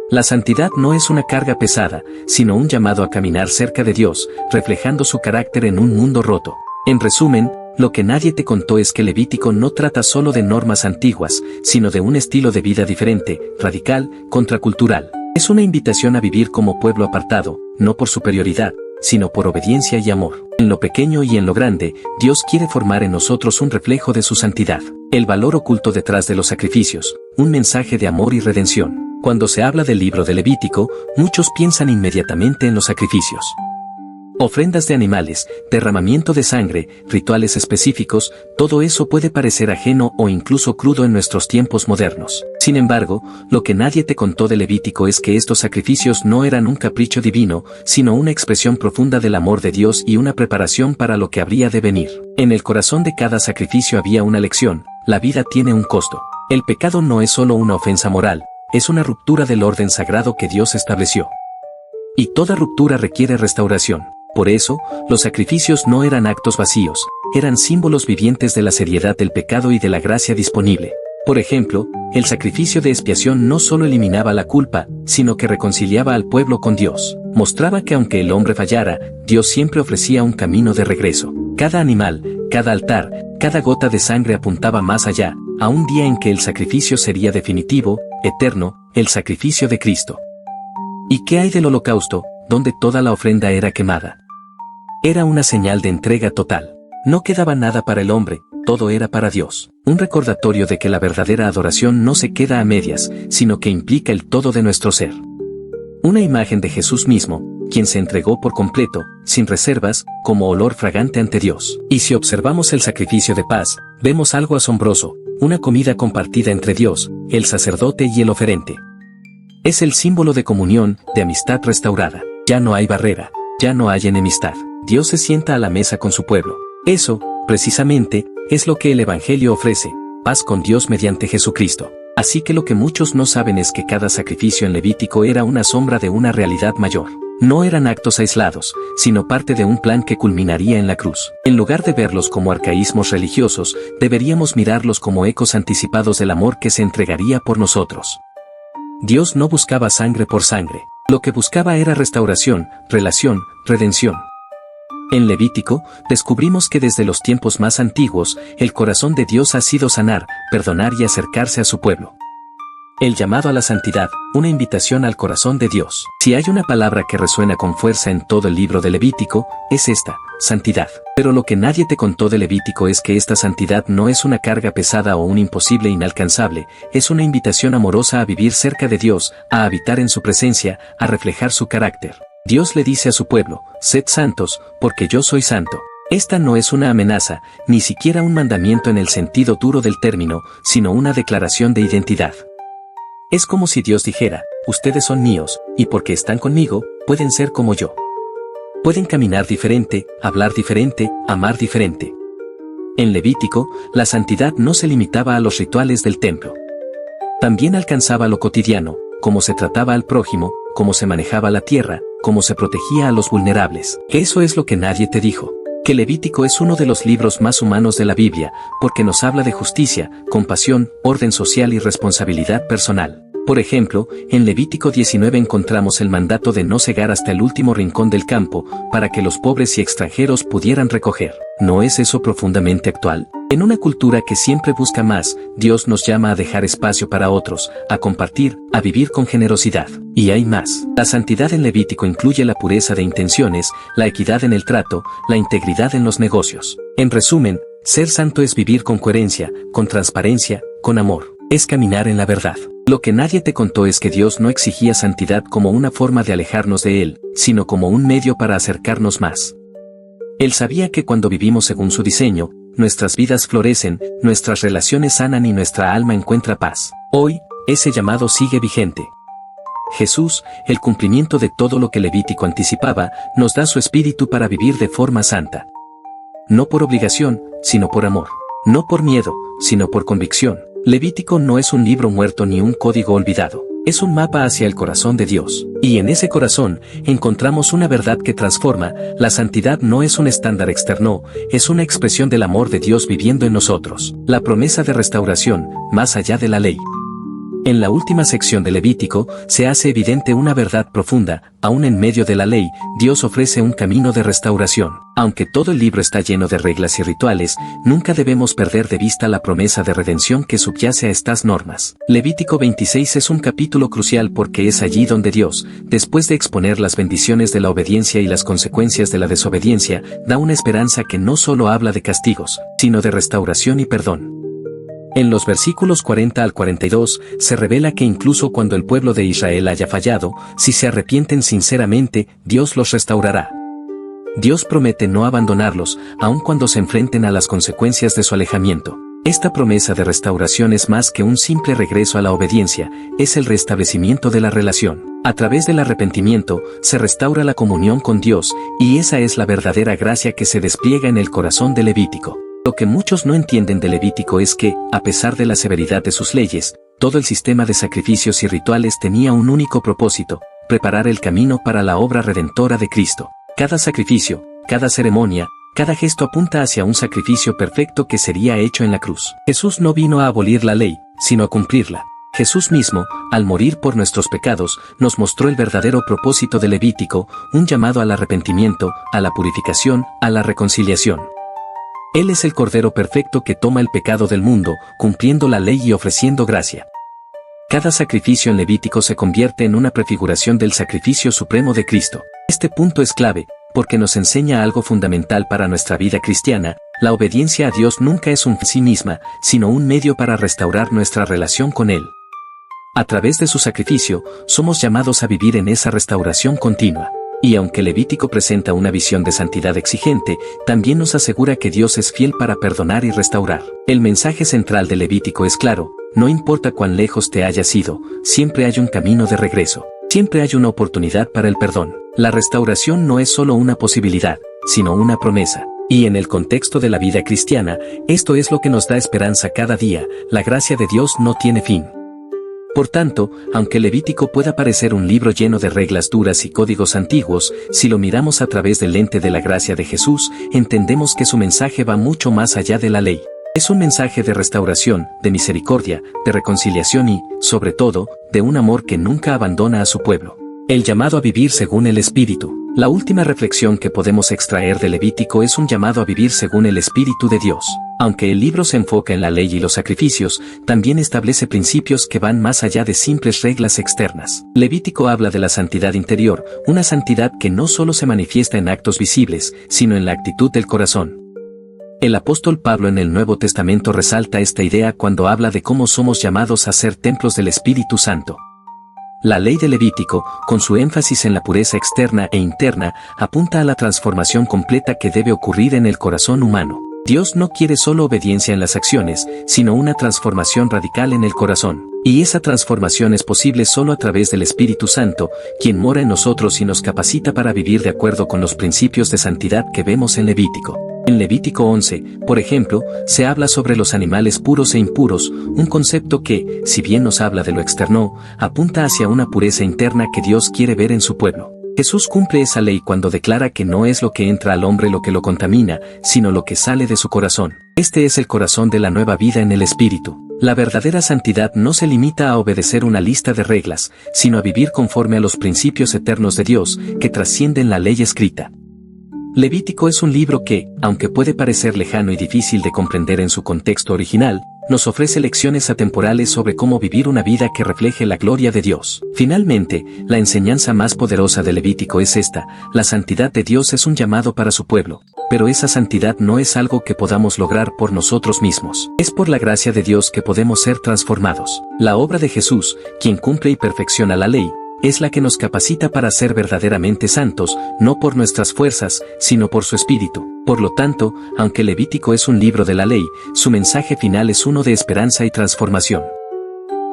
La santidad no es una carga pesada, sino un llamado a caminar cerca de Dios, reflejando su carácter en un mundo roto. En resumen, lo que nadie te contó es que Levítico no trata solo de normas antiguas, sino de un estilo de vida diferente, radical, contracultural. Es una invitación a vivir como pueblo apartado, no por superioridad, sino por obediencia y amor. En lo pequeño y en lo grande, Dios quiere formar en nosotros un reflejo de su santidad. El valor oculto detrás de los sacrificios, un mensaje de amor y redención. Cuando se habla del libro de Levítico, muchos piensan inmediatamente en los sacrificios. Ofrendas de animales, derramamiento de sangre, rituales específicos, todo eso puede parecer ajeno o incluso crudo en nuestros tiempos modernos. Sin embargo, lo que nadie te contó de Levítico es que estos sacrificios no eran un capricho divino, sino una expresión profunda del amor de Dios y una preparación para lo que habría de venir. En el corazón de cada sacrificio había una lección: la vida tiene un costo. El pecado no es solo una ofensa moral, es una ruptura del orden sagrado que Dios estableció. Y toda ruptura requiere restauración. Por eso, los sacrificios no eran actos vacíos, eran símbolos vivientes de la seriedad del pecado y de la gracia disponible. Por ejemplo, el sacrificio de expiación no solo eliminaba la culpa, sino que reconciliaba al pueblo con Dios. Mostraba que aunque el hombre fallara, Dios siempre ofrecía un camino de regreso. Cada animal, cada altar, cada gota de sangre apuntaba más allá, a un día en que el sacrificio sería definitivo, eterno, el sacrificio de Cristo. ¿Y qué hay del holocausto, donde toda la ofrenda era quemada? Era una señal de entrega total. No quedaba nada para el hombre, todo era para Dios. Un recordatorio de que la verdadera adoración no se queda a medias, sino que implica el todo de nuestro ser. Una imagen de Jesús mismo, quien se entregó por completo, sin reservas, como olor fragante ante Dios. Y si observamos el sacrificio de paz, vemos algo asombroso: una comida compartida entre Dios, el sacerdote y el oferente. Es el símbolo de comunión, de amistad restaurada. Ya no hay barrera, ya no hay enemistad. Dios se sienta a la mesa con su pueblo. Eso, precisamente, es lo que el Evangelio ofrece: paz con Dios mediante Jesucristo. Así que lo que muchos no saben es que cada sacrificio en Levítico era una sombra de una realidad mayor. No eran actos aislados, sino parte de un plan que culminaría en la cruz. En lugar de verlos como arcaísmos religiosos, deberíamos mirarlos como ecos anticipados del amor que se entregaría por nosotros. Dios no buscaba sangre por sangre. Lo que buscaba era restauración, relación, redención. En Levítico, descubrimos que desde los tiempos más antiguos, el corazón de Dios ha sido sanar, perdonar y acercarse a su pueblo. El llamado a la santidad, una invitación al corazón de Dios. Si hay una palabra que resuena con fuerza en todo el libro de Levítico, es esta: santidad. Pero lo que nadie te contó de Levítico es que esta santidad no es una carga pesada o un imposible inalcanzable, es una invitación amorosa a vivir cerca de Dios, a habitar en su presencia, a reflejar su carácter. Dios le dice a su pueblo: sed santos, porque yo soy santo. Esta no es una amenaza, ni siquiera un mandamiento en el sentido duro del término, sino una declaración de identidad. Es como si Dios dijera: ustedes son míos, y porque están conmigo, pueden ser como yo. Pueden caminar diferente, hablar diferente, amar diferente. En Levítico, la santidad no se limitaba a los rituales del templo. También alcanzaba lo cotidiano: cómo se trataba al prójimo, cómo se manejaba la tierra, cómo se protegía a los vulnerables. Eso es lo que nadie te dijo. Que Levítico es uno de los libros más humanos de la Biblia, porque nos habla de justicia, compasión, orden social y responsabilidad personal. Por ejemplo, en Levítico 19 encontramos el mandato de no cegar hasta el último rincón del campo, para que los pobres y extranjeros pudieran recoger. ¿No es eso profundamente actual? En una cultura que siempre busca más, Dios nos llama a dejar espacio para otros, a compartir, a vivir con generosidad. Y hay más. La santidad en Levítico incluye la pureza de intenciones, la equidad en el trato, la integridad en los negocios. En resumen, ser santo es vivir con coherencia, con transparencia, con amor. Es caminar en la verdad. Lo que nadie te contó es que Dios no exigía santidad como una forma de alejarnos de Él, sino como un medio para acercarnos más. Él sabía que cuando vivimos según su diseño, nuestras vidas florecen, nuestras relaciones sanan y nuestra alma encuentra paz. Hoy, ese llamado sigue vigente. Jesús, el cumplimiento de todo lo que Levítico anticipaba, nos da su espíritu para vivir de forma santa. No por obligación, sino por amor. No por miedo, sino por convicción. Levítico no es un libro muerto ni un código olvidado. Es un mapa hacia el corazón de Dios. Y en ese corazón, encontramos una verdad que transforma. La santidad no es un estándar externo, es una expresión del amor de Dios viviendo en nosotros. La promesa de restauración, más allá de la ley. En la última sección de Levítico, se hace evidente una verdad profunda. Aún en medio de la ley, Dios ofrece un camino de restauración. Aunque todo el libro está lleno de reglas y rituales, nunca debemos perder de vista la promesa de redención que subyace a estas normas. Levítico 26 es un capítulo crucial porque es allí donde Dios, después de exponer las bendiciones de la obediencia y las consecuencias de la desobediencia, da una esperanza que no solo habla de castigos, sino de restauración y perdón. En los versículos 40 al 42, se revela que incluso cuando el pueblo de Israel haya fallado, si se arrepienten sinceramente, Dios los restaurará. Dios promete no abandonarlos, aun cuando se enfrenten a las consecuencias de su alejamiento. Esta promesa de restauración es más que un simple regreso a la obediencia, es el restablecimiento de la relación. A través del arrepentimiento, se restaura la comunión con Dios, y esa es la verdadera gracia que se despliega en el corazón de Levítico. Lo que muchos no entienden de Levítico es que, a pesar de la severidad de sus leyes, todo el sistema de sacrificios y rituales tenía un único propósito: preparar el camino para la obra redentora de Cristo. Cada sacrificio, cada ceremonia, cada gesto apunta hacia un sacrificio perfecto que sería hecho en la cruz. Jesús no vino a abolir la ley, sino a cumplirla. Jesús mismo, al morir por nuestros pecados, nos mostró el verdadero propósito de Levítico, un llamado al arrepentimiento, a la purificación, a la reconciliación. Él es el Cordero perfecto que toma el pecado del mundo, cumpliendo la ley y ofreciendo gracia. Cada sacrificio en Levítico se convierte en una prefiguración del sacrificio supremo de Cristo. Este punto es clave, porque nos enseña algo fundamental para nuestra vida cristiana: la obediencia a Dios nunca es un fin en sí misma, sino un medio para restaurar nuestra relación con Él. A través de su sacrificio, somos llamados a vivir en esa restauración continua. Y aunque Levítico presenta una visión de santidad exigente, también nos asegura que Dios es fiel para perdonar y restaurar. El mensaje central de Levítico es claro: no importa cuán lejos te hayas ido, siempre hay un camino de regreso. Siempre hay una oportunidad para el perdón. La restauración no es solo una posibilidad, sino una promesa. Y en el contexto de la vida cristiana, esto es lo que nos da esperanza cada día: la gracia de Dios no tiene fin. Por tanto, aunque Levítico pueda parecer un libro lleno de reglas duras y códigos antiguos, si lo miramos a través del lente de la gracia de Jesús, entendemos que su mensaje va mucho más allá de la ley. Es un mensaje de restauración, de misericordia, de reconciliación y, sobre todo, de un amor que nunca abandona a su pueblo. El llamado a vivir según el Espíritu. La última reflexión que podemos extraer de Levítico es un llamado a vivir según el Espíritu de Dios. Aunque el libro se enfoca en la ley y los sacrificios, también establece principios que van más allá de simples reglas externas. Levítico habla de la santidad interior, una santidad que no solo se manifiesta en actos visibles, sino en la actitud del corazón. El apóstol Pablo en el Nuevo Testamento resalta esta idea cuando habla de cómo somos llamados a ser templos del Espíritu Santo. La ley de Levítico, con su énfasis en la pureza externa e interna, apunta a la transformación completa que debe ocurrir en el corazón humano. Dios no quiere solo obediencia en las acciones, sino una transformación radical en el corazón. Y esa transformación es posible solo a través del Espíritu Santo, quien mora en nosotros y nos capacita para vivir de acuerdo con los principios de santidad que vemos en Levítico. En Levítico 11, por ejemplo, se habla sobre los animales puros e impuros, un concepto que, si bien nos habla de lo externo, apunta hacia una pureza interna que Dios quiere ver en su pueblo. Jesús cumple esa ley cuando declara que no es lo que entra al hombre lo que lo contamina, sino lo que sale de su corazón. Este es el corazón de la nueva vida en el Espíritu. La verdadera santidad no se limita a obedecer una lista de reglas, sino a vivir conforme a los principios eternos de Dios, que trascienden la ley escrita. Levítico es un libro que, aunque puede parecer lejano y difícil de comprender en su contexto original, nos ofrece lecciones atemporales sobre cómo vivir una vida que refleje la gloria de Dios. Finalmente, la enseñanza más poderosa de Levítico es esta: la santidad de Dios es un llamado para su pueblo, pero esa santidad no es algo que podamos lograr por nosotros mismos. Es por la gracia de Dios que podemos ser transformados. La obra de Jesús, quien cumple y perfecciona la ley, es la que nos capacita para ser verdaderamente santos, no por nuestras fuerzas, sino por su Espíritu. Por lo tanto, aunque Levítico es un libro de la ley, su mensaje final es uno de esperanza y transformación.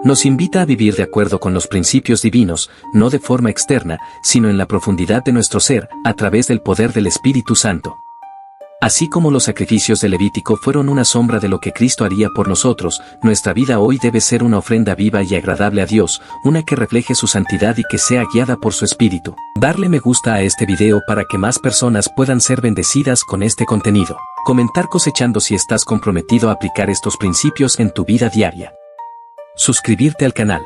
Nos invita a vivir de acuerdo con los principios divinos, no de forma externa, sino en la profundidad de nuestro ser, a través del poder del Espíritu Santo. Así como los sacrificios de Levítico fueron una sombra de lo que Cristo haría por nosotros, nuestra vida hoy debe ser una ofrenda viva y agradable a Dios, una que refleje su santidad y que sea guiada por su Espíritu. Darle me gusta a este video para que más personas puedan ser bendecidas con este contenido. Comentar cosechando si estás comprometido a aplicar estos principios en tu vida diaria. Suscribirte al canal.